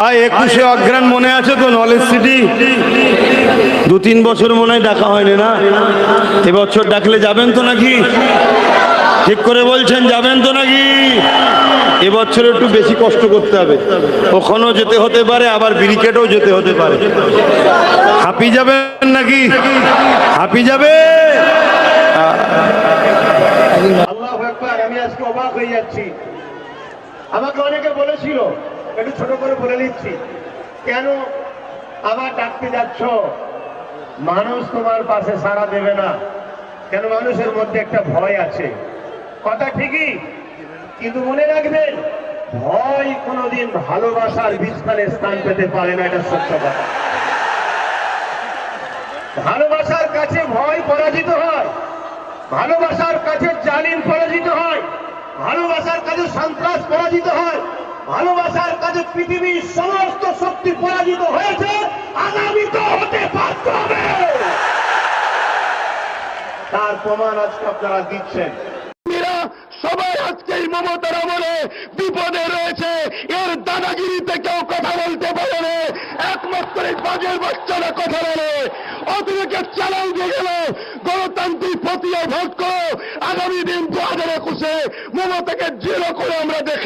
21-এ অগ্রাণ মনে আছে তো? নলেজ সিটি 2-3 বছর মনে হয় ডাকা হয়নি না? এবছর ডাকলে যাবেন তো নাকি? ঠিক করে বলছেন, যাবেন তো নাকি? এবছর একটু বেশি কষ্ট করতে হবে, ওখানেও যেতে হতে পারে, আবার ব্রিকেটেও যেতে হতে পারে। হাঁপি যাবেন নাকি? হাঁপি যাবে? আল্লাহু আকবার। আমি আজকে অবাক হয়ে যাচ্ছি। আমাকে অনেকে বলেছিল, একটু ছোট করে বলে নিচ্ছি, কেন আবার ডাকতে যাচ্ছ? মানুষ তোমার পাশে সাড়া দেবে না কেন? মানুষের মধ্যে একটা ভয় আছে, কথা ঠিকই, কিন্তু মনে রাখবেন, ভয় কোনোদিন ভালোবাসার বীজস্থানে স্থান পেতে পারে না, এটা সত্য কথা। ভালোবাসার কাছে ভয় পরাজিত হয়, ভালোবাসার কাছে জালিম পরাজিত হয়, ভালোবাসার কাছে সন্ত্রাস পরাজিত হয়, ভালোবাসার কাছে পৃথিবীর সমস্ত শক্তি পরাজিত হয়েছে, আগামীতে হতে বাধ্য হবে। তার প্রমাণ আজকে আপনারা দিচ্ছেন। সবাই আজকে এই মমতার আমলে বিপদে রয়েছে। এর দাদাগিরিতে কেউ কথা বলতে পারে না, একমাত্র এই বাজের বাচ্চারা কথা বলে। অতিরিক্ত চ্যালেঞ্জ দিয়ে গেল, গণতান্ত্রিক প্রক্রিয়া ভোট করো, আগামী দিন 2021-এ মমতাকে 0 করে আমরা দেখাবো।